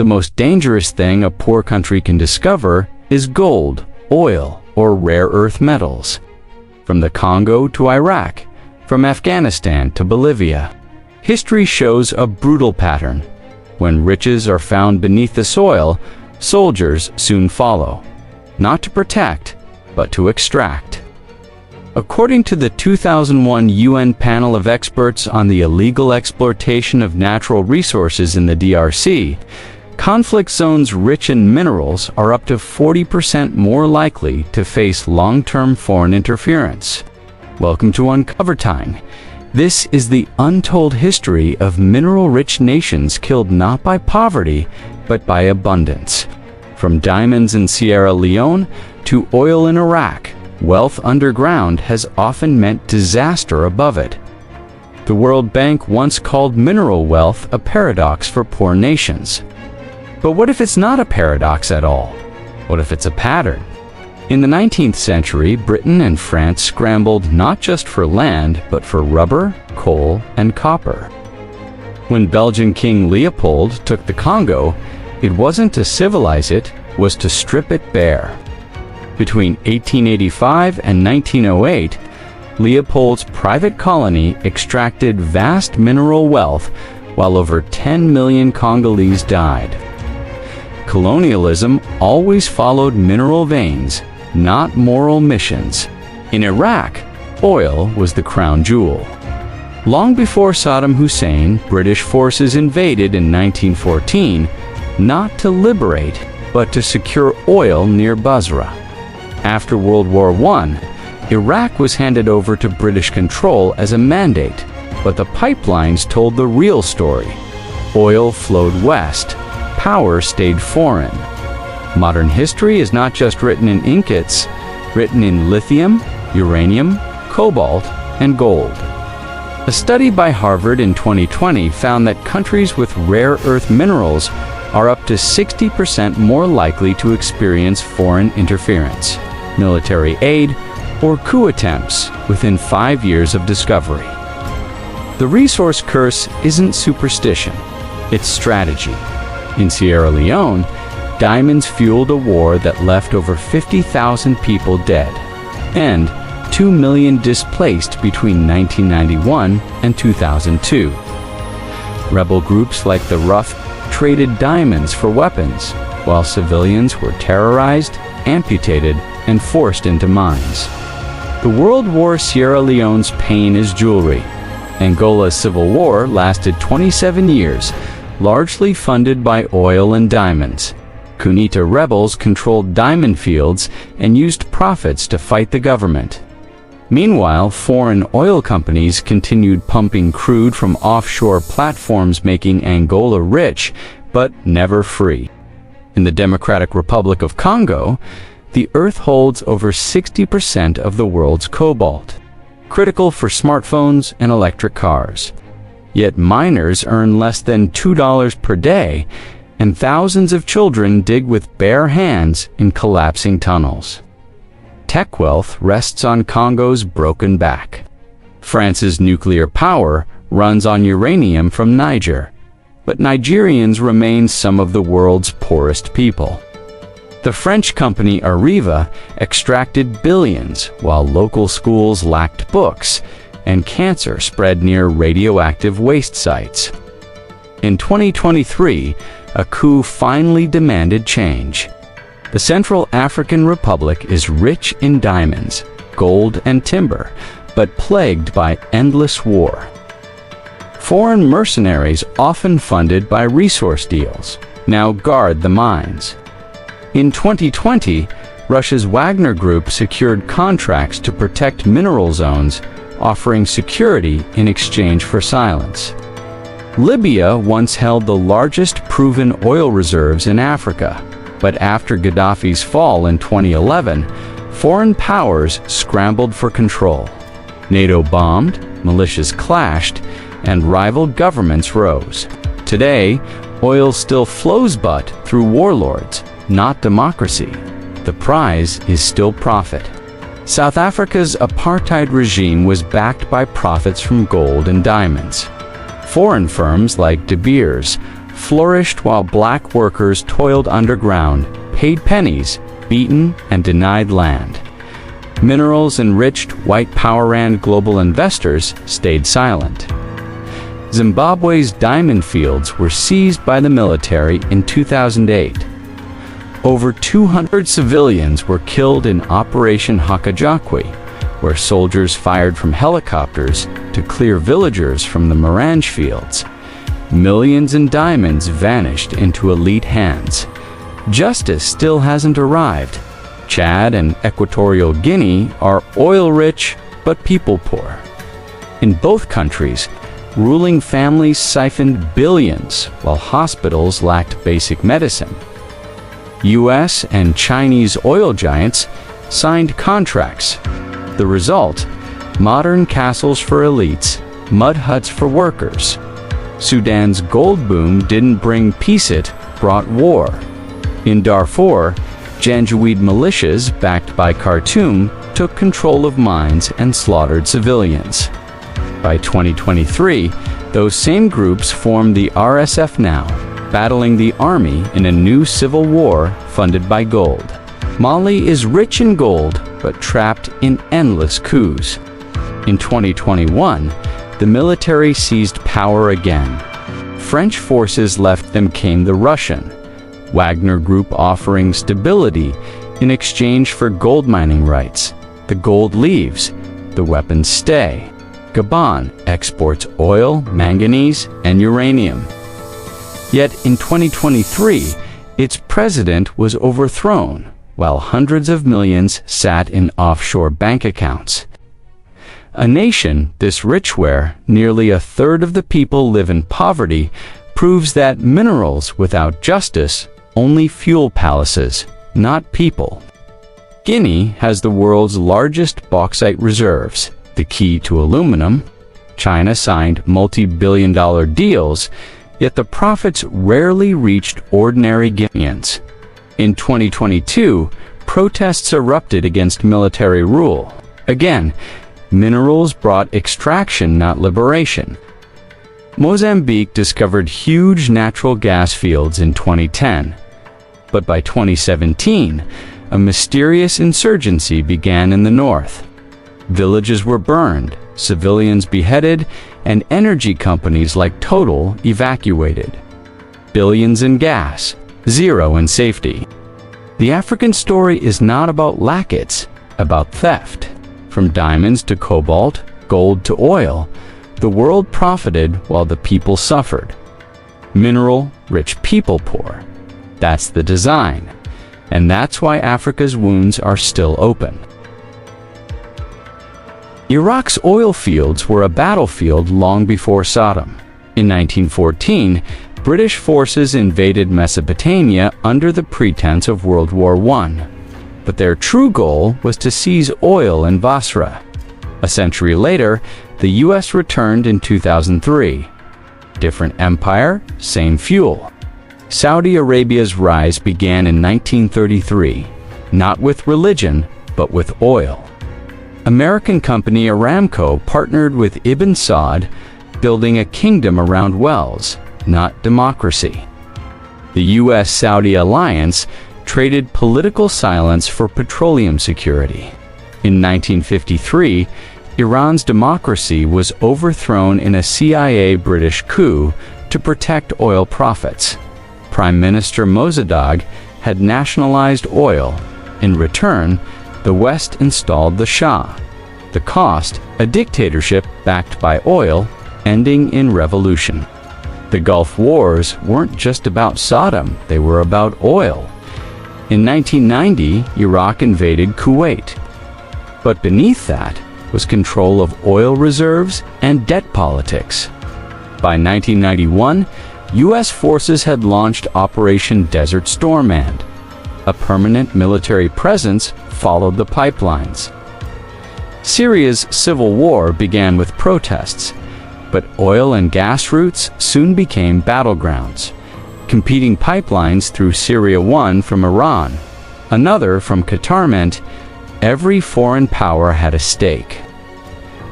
The most dangerous thing a poor country can discover is gold, oil, or rare earth metals. From the Congo to Iraq, from Afghanistan to Bolivia, history shows a brutal pattern. When riches are found beneath the soil, soldiers soon follow, not to protect, but to extract. According to the 2001 UN panel of experts on the illegal exploitation of natural resources in the DRC, conflict zones rich in minerals are up to 40% more likely to face long-term foreign interference. Welcome to UncoverTime. This is the untold history of mineral-rich nations killed not by poverty, but by abundance. From diamonds in Sierra Leone to oil in Iraq, wealth underground has often meant disaster above it. The World Bank once called mineral wealth a paradox for poor nations. But what if it's not a paradox at all? What if it's a pattern? In the 19th century, Britain and France scrambled not just for land, but for rubber, coal, and copper. When Belgian King Leopold took the Congo, it wasn't to civilize it, was to strip it bare. Between 1885 and 1908, Leopold's private colony extracted vast mineral wealth while over 10 million Congolese died. Colonialism always followed mineral veins, not moral missions. In Iraq, oil was the crown jewel. Long before Saddam Hussein, British forces invaded in 1914, not to liberate, but to secure oil near Basra. After World War I, Iraq was handed over to British control as a mandate, but the pipelines told the real story. Oil flowed west, power stayed foreign. Modern history is not just written in ink, it's written in lithium, uranium, cobalt, and gold. A study by Harvard in 2020 found that countries with rare earth minerals are up to 60% more likely to experience foreign interference, military aid, or coup attempts within 5 years of discovery. The resource curse isn't superstition, it's strategy. In Sierra Leone, diamonds fueled a war that left over 50,000 people dead and 2 million displaced between 1991 and 2002. Rebel groups like the Rough traded diamonds for weapons, while civilians were terrorized, amputated, and forced into mines. The World War Sierra Leone's pain is jewelry. Angola's civil war lasted 27 years, largely funded by oil and diamonds. Kunita rebels controlled diamond fields and used profits to fight the government. Meanwhile, foreign oil companies continued pumping crude from offshore platforms, making Angola rich, but never free. In the Democratic Republic of Congo, the Earth holds over 60% of the world's cobalt, critical for smartphones and electric cars. Yet miners earn less than $2 per day, and thousands of children dig with bare hands in collapsing tunnels. Tech wealth rests on Congo's broken back. France's nuclear power runs on uranium from Niger, but Nigerians remain some of the world's poorest people. The French company Arriva extracted billions while local schools lacked books, and cancer spread near radioactive waste sites. In 2023, a coup finally demanded change. The Central African Republic is rich in diamonds, gold, and timber, but plagued by endless war. Foreign mercenaries, often funded by resource deals, now guard the mines. In 2020, Russia's Wagner Group secured contracts to protect mineral zones, offering security in exchange for silence. Libya once held the largest proven oil reserves in Africa, but after Gaddafi's fall in 2011, foreign powers scrambled for control. NATO bombed, militias clashed, and rival governments rose. Today, oil still flows, but through warlords, not democracy. The prize is still profit. South Africa's apartheid regime was backed by profits from gold and diamonds. Foreign firms like De Beers flourished while black workers toiled underground, paid pennies, beaten, and denied land. Minerals-enriched white power-ran global investors stayed silent. Zimbabwe's diamond fields were seized by the military in 2008. Over 200 civilians were killed in Operation Hakajakwe, where soldiers fired from helicopters to clear villagers from the Marange fields. Millions in diamonds vanished into elite hands. Justice still hasn't arrived. Chad and Equatorial Guinea are oil-rich but people-poor. In both countries, ruling families siphoned billions while hospitals lacked basic medicine. US and Chinese oil giants signed contracts. The result: modern castles for elites, mud huts for workers. Sudan's gold boom didn't bring peace, it brought war. In Darfur, Janjaweed militias backed by Khartoum took control of mines and slaughtered civilians. By 2023, those same groups formed the RSF now, battling the army in a new civil war funded by gold. Mali is rich in gold, but trapped in endless coups. In 2021, the military seized power again. French forces left, them came the Russian Wagner Group offering stability in exchange for gold mining rights. The gold leaves, the weapons stay. Gabon exports oil, manganese, and uranium. Yet in 2023, its president was overthrown, while hundreds of millions sat in offshore bank accounts. A nation this rich where nearly a third of the people live in poverty proves that minerals without justice only fuel palaces, not people. Guinea has the world's largest bauxite reserves, the key to aluminum. China signed multi-billion-dollar deals, yet the profits rarely reached ordinary Guineans. In 2022, protests erupted against military rule. Again, minerals brought extraction, not liberation. Mozambique discovered huge natural gas fields in 2010. But by 2017, a mysterious insurgency began in the north. Villages were burned, civilians beheaded, and energy companies like Total evacuated. Billions in gas, zero in safety. The African story is not about lack, it's about theft. From diamonds to cobalt, gold to oil, the world profited while the people suffered. Mineral rich, people poor. That's the design. And that's why Africa's wounds are still open. Iraq's oil fields were a battlefield long before Saddam. In 1914, British forces invaded Mesopotamia under the pretense of World War I. But their true goal was to seize oil in Basra. A century later, the US returned in 2003. Different empire, same fuel. Saudi Arabia's rise began in 1933, not with religion, but with oil. American company Aramco partnered with Ibn Saud, building a kingdom around wells, not democracy. The US-Saudi alliance traded political silence for petroleum security. In 1953, Iran's democracy was overthrown in a CIA-British coup to protect oil profits. Prime Minister Mossadegh had nationalized oil. In return, the West installed the Shah. The cost, a dictatorship backed by oil, ending in revolution. The Gulf Wars weren't just about Saddam, they were about oil. In 1990, Iraq invaded Kuwait. But beneath that was control of oil reserves and debt politics. By 1991, US forces had launched Operation Desert Storm, and a permanent military presence followed the pipelines. Syria's civil war began with protests, but oil and gas routes soon became battlegrounds. Competing pipelines through Syria, one from Iran, another from Qatar, meant every foreign power had a stake.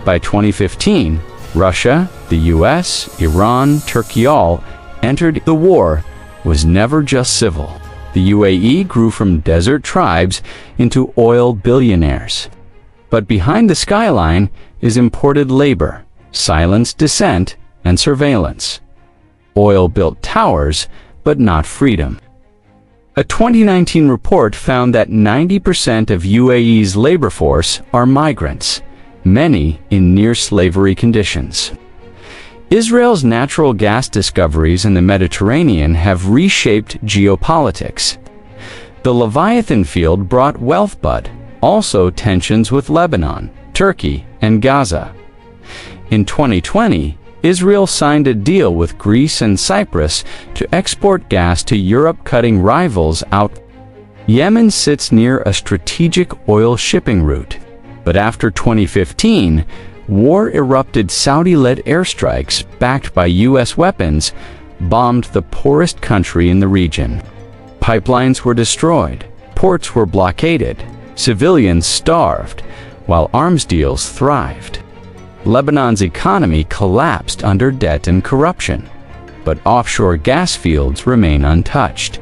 By 2015, Russia, the US, Iran, Turkey all entered the war was never just civil. The UAE grew from desert tribes into oil billionaires. But behind the skyline is imported labor, silenced dissent, and surveillance. Oil built towers, but not freedom. A 2019 report found that 90% of UAE's labor force are migrants, many in near-slavery conditions. Israel's natural gas discoveries in the Mediterranean have reshaped geopolitics. The Leviathan field brought wealth, but also tensions with Lebanon, Turkey, and Gaza. In 2020, Israel signed a deal with Greece and Cyprus to export gas to Europe, cutting rivals out. Yemen sits near a strategic oil shipping route, but after 2015, war erupted. Saudi-led airstrikes, backed by U.S. weapons, bombed the poorest country in the region. Pipelines were destroyed, ports were blockaded, civilians starved, while arms deals thrived. Lebanon's economy collapsed under debt and corruption, but offshore gas fields remain untouched.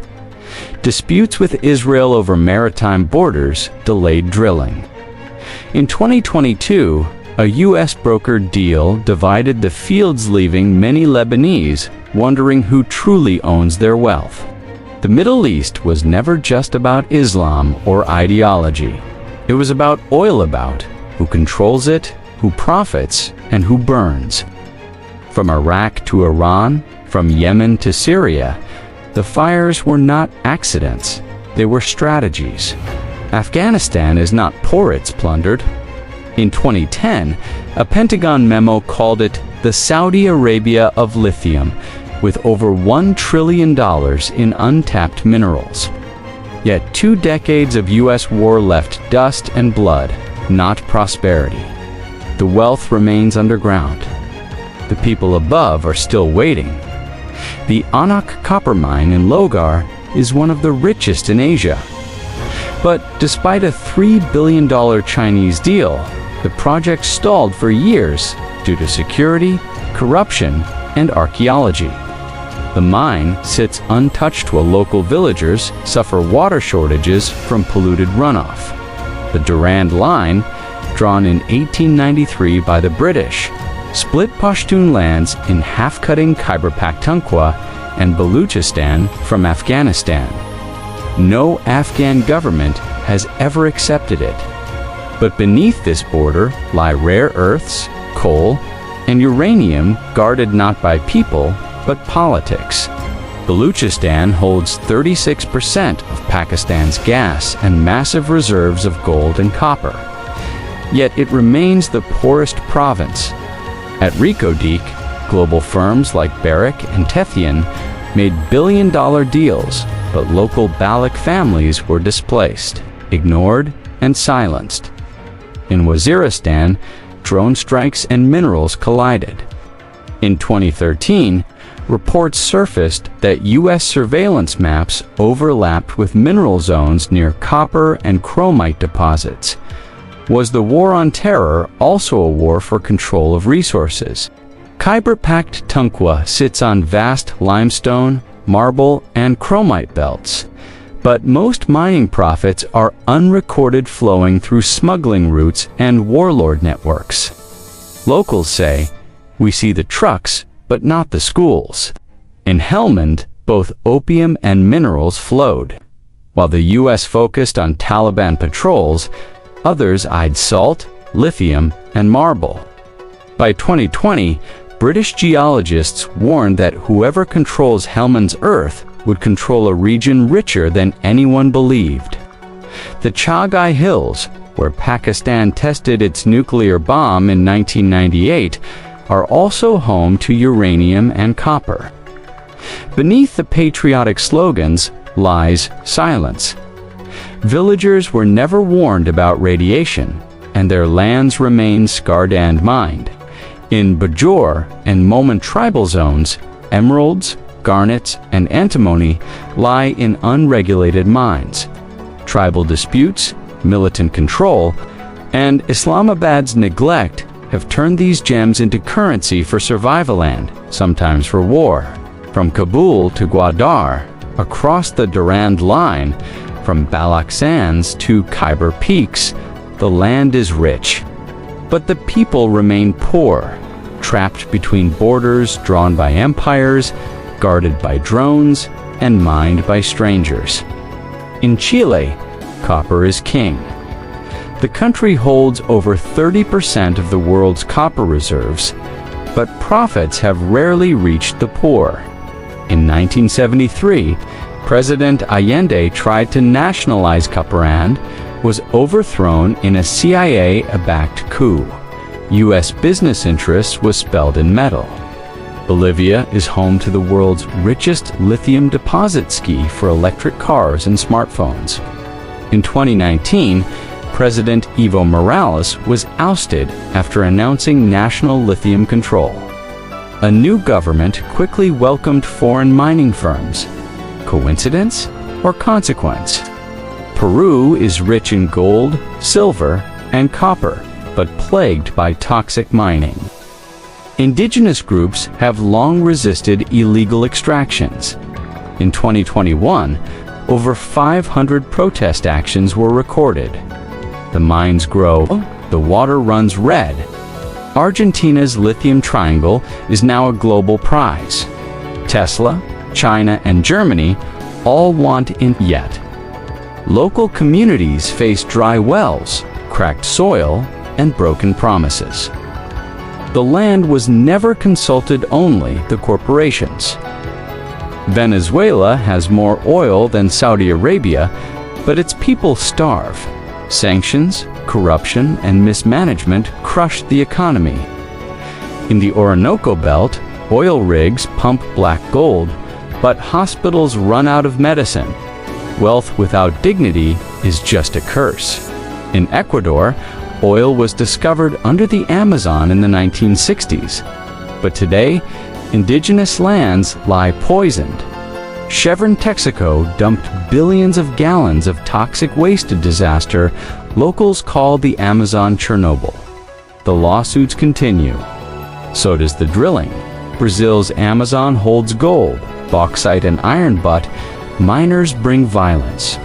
Disputes with Israel over maritime borders delayed drilling. In 2022, a U.S. brokered deal divided the fields, leaving many Lebanese wondering who truly owns their wealth. The Middle East was never just about Islam or ideology. It was about oil, about who controls it, who profits, and who burns. From Iraq to Iran, from Yemen to Syria, the fires were not accidents, they were strategies. Afghanistan is not poor, it's plundered. In 2010, a Pentagon memo called it the Saudi Arabia of lithium, with over $1 trillion in untapped minerals. Yet 2 decades of U.S. war left dust and blood, not prosperity. The wealth remains underground. The people above are still waiting. The Anak copper mine in Logar is one of the richest in Asia. But despite a $3 billion Chinese deal, the project stalled for years due to security, corruption, and archaeology. The mine sits untouched while local villagers suffer water shortages from polluted runoff. The Durand Line, drawn in 1893 by the British, split Pashtun lands in half, cutting Khyber Pakhtunkhwa and Baluchistan from Afghanistan. No Afghan government has ever accepted it. But beneath this border lie rare earths, coal, and uranium, guarded not by people, but politics. Baluchistan holds 36% of Pakistan's gas and massive reserves of gold and copper. Yet it remains the poorest province. At Reko global firms like Barrick and Tethyan made billion-dollar deals, but local Baloch families were displaced, ignored, and silenced. In Waziristan, drone strikes and minerals collided. In 2013, reports surfaced that U.S. surveillance maps overlapped with mineral zones near copper and chromite deposits. Was the war on terror also a war for control of resources? Khyber Pakhtunkhwa sits on vast limestone, marble, and chromite belts, but most mining profits are unrecorded, flowing through smuggling routes and warlord networks. Locals say, "We see the trucks, but not the schools." In Helmand, both opium and minerals flowed. While the U.S. focused on Taliban patrols, others eyed salt, lithium, and marble. By 2020, British geologists warned that whoever controls Helmand's earth would control a region richer than anyone believed. The Chagai Hills, where Pakistan tested its nuclear bomb in 1998, are also home to uranium and copper. Beneath the patriotic slogans lies silence. Villagers were never warned about radiation, and their lands remain scarred and mined. In Bajor and Momen tribal zones, emeralds, garnets, and antimony lie in unregulated mines. Tribal disputes, militant control, and Islamabad's neglect have turned these gems into currency for survival and sometimes for war. From Kabul to Gwadar, across the Durand Line, from Balak Sands to Khyber Peaks, the land is rich. But the people remain poor, trapped between borders drawn by empires, guarded by drones, and mined by strangers. In Chile, copper is king. The country holds over 30% of the world's copper reserves, but profits have rarely reached the poor. In 1973, President Allende tried to nationalize copper and was overthrown in a CIA-backed coup. U.S. business interests was spelled in metal. Bolivia is home to the world's richest lithium deposit scheme for electric cars and smartphones. In 2019, President Evo Morales was ousted after announcing national lithium control. A new government quickly welcomed foreign mining firms. Coincidence or consequence? Peru is rich in gold, silver, and copper, but plagued by toxic mining. Indigenous groups have long resisted illegal extractions. In 2021, over 500 protest actions were recorded. The mines grow, the water runs red. Argentina's Lithium Triangle is now a global prize. Tesla, China, and Germany all want in yet. Local communities face dry wells, cracked soil, and broken promises. The land was never consulted, only the corporations. Venezuela has more oil than Saudi Arabia, but its people starve. Sanctions, corruption, and mismanagement crushed the economy. In the Orinoco Belt, oil rigs pump black gold, but hospitals run out of medicine. Wealth without dignity is just a curse. In Ecuador, oil was discovered under the Amazon in the 1960s. But today, indigenous lands lie poisoned. Chevron Texaco dumped billions of gallons of toxic waste, a disaster locals call the Amazon Chernobyl. The lawsuits continue. So does the drilling. Brazil's Amazon holds gold, bauxite, and iron, but miners bring violence.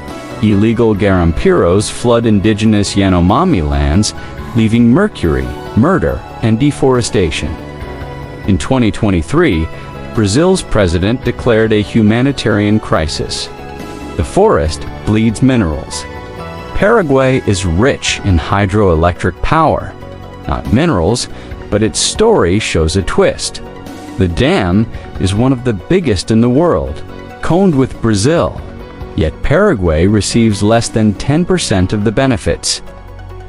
Illegal garimpeiros flood indigenous Yanomami lands, leaving mercury, murder, and deforestation. In 2023, Brazil's president declared a humanitarian crisis. The forest bleeds minerals. Paraguay is rich in hydroelectric power, not minerals, but its story shows a twist. The dam is one of the biggest in the world, coned with Brazil, yet Paraguay receives less than 10% of the benefits.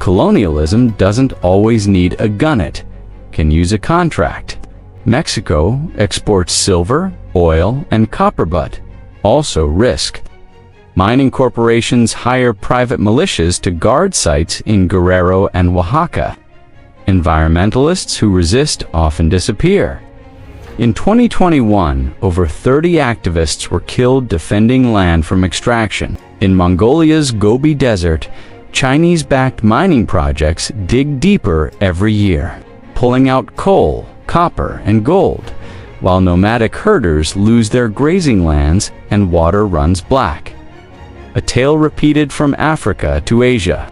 Colonialism doesn't always need a gun, it can use a contract. Mexico exports silver, oil, and copper, but also risk. Mining corporations hire private militias to guard sites in Guerrero and Oaxaca. Environmentalists who resist often disappear. In 2021, over 30 activists were killed defending land from extraction. In Mongolia's Gobi Desert, Chinese-backed mining projects dig deeper every year, pulling out coal, copper, and gold, while nomadic herders lose their grazing lands and water runs black. A tale repeated from Africa to Asia.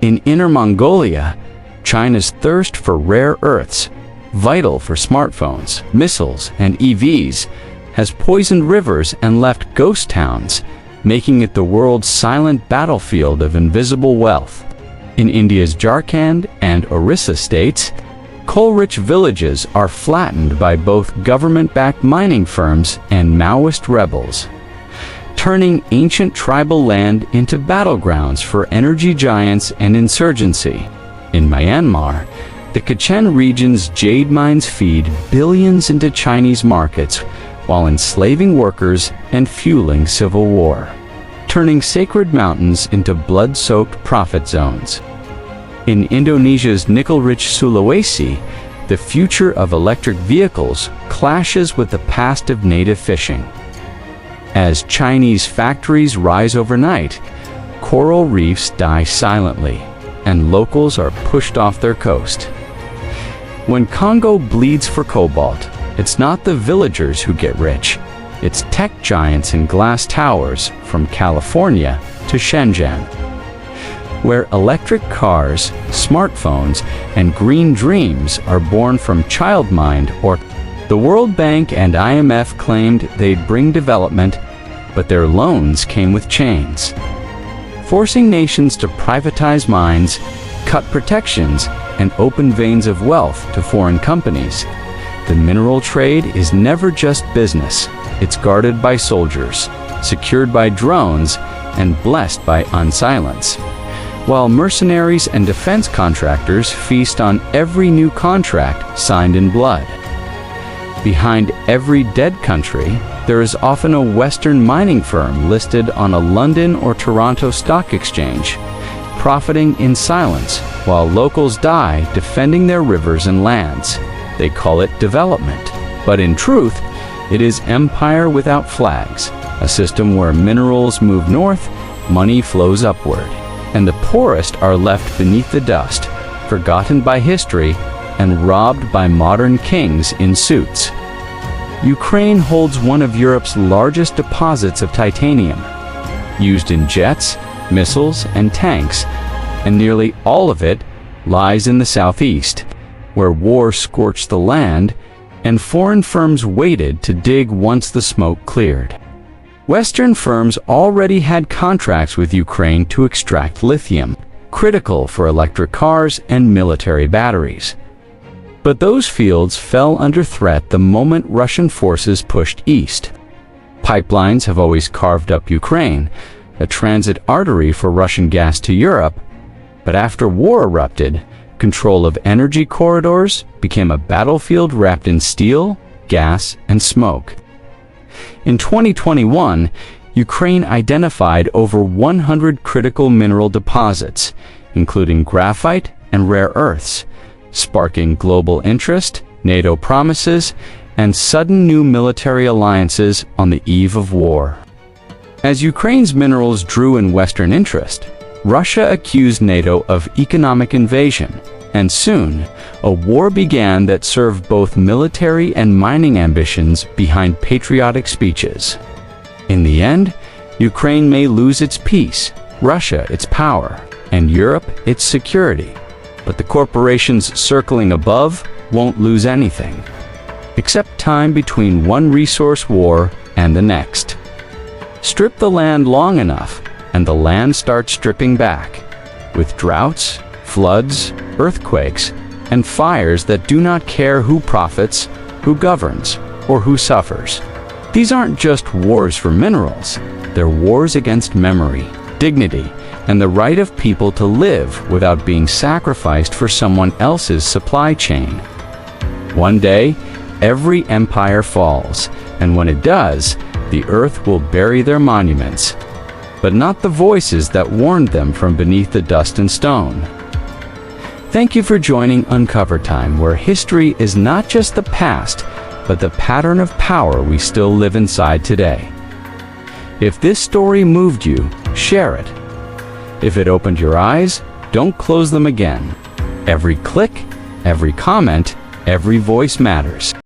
In Inner Mongolia, China's thirst for rare earths, vital for smartphones, missiles, and EVs, has poisoned rivers and left ghost towns, making it the world's silent battlefield of invisible wealth. In India's Jharkhand and Orissa states, coal-rich villages are flattened by both government-backed mining firms and Maoist rebels, turning ancient tribal land into battlegrounds for energy giants and insurgency. In Myanmar, the Kachin region's jade mines feed billions into Chinese markets while enslaving workers and fueling civil war, turning sacred mountains into blood-soaked profit zones. In Indonesia's nickel-rich Sulawesi, the future of electric vehicles clashes with the past of native fishing. As Chinese factories rise overnight, coral reefs die silently, and locals are pushed off their coast. When Congo bleeds for cobalt, It's not the villagers who get rich. It's tech giants in glass towers from California to Shenzhen, where electric cars, smartphones, and green dreams are born from child mind. Or the World Bank and IMF claimed they'd bring development, but their loans came with chains, forcing nations to privatize mines, cut protections, and open veins of wealth to foreign companies. The mineral trade is never just business. It's guarded by soldiers, secured by drones, and blessed by unsilence. While mercenaries and defense contractors feast on every new contract signed in blood. Behind every dead country, there is often a Western mining firm listed on a London or Toronto stock exchange, profiting in silence while locals die defending their rivers and lands. They call it development, but in truth, it is empire without flags, a system where minerals move north, money flows upward, and the poorest are left beneath the dust, forgotten by history and robbed by modern kings in suits. Ukraine holds one of Europe's largest deposits of titanium, used in jets, missiles, and tanks, and nearly all of it lies in the southeast, where war scorched the land and foreign firms waited to dig once the smoke cleared. Western firms already had contracts with Ukraine to extract lithium, critical for electric cars and military batteries. But those fields fell under threat the moment Russian forces pushed east. Pipelines have always carved up Ukraine, a transit artery for Russian gas to Europe, but after war erupted, control of energy corridors became a battlefield wrapped in steel, gas, and smoke. In 2021, Ukraine identified over 100 critical mineral deposits, including graphite and rare earths, sparking global interest, NATO promises, and sudden new military alliances on the eve of war. As Ukraine's minerals drew in Western interest, Russia accused NATO of economic invasion, and soon, a war began that served both military and mining ambitions behind patriotic speeches. In the end, Ukraine may lose its peace, Russia its power, and Europe its security, but the corporations circling above won't lose anything, except time between one resource war and the next. Strip the land long enough, and the land starts stripping back, with droughts, floods, earthquakes, and fires that do not care who profits, who governs, or who suffers. These aren't just wars for minerals, they're wars against memory, dignity, and the right of people to live without being sacrificed for someone else's supply chain. One day, every empire falls, and when it does, the earth will bury their monuments, but not the voices that warned them from beneath the dust and stone. Thank you for joining UncoverTime, where history is not just the past, but the pattern of power we still live inside today. If this story moved you, share it. If it opened your eyes, don't close them again. Every click, every comment, every voice matters.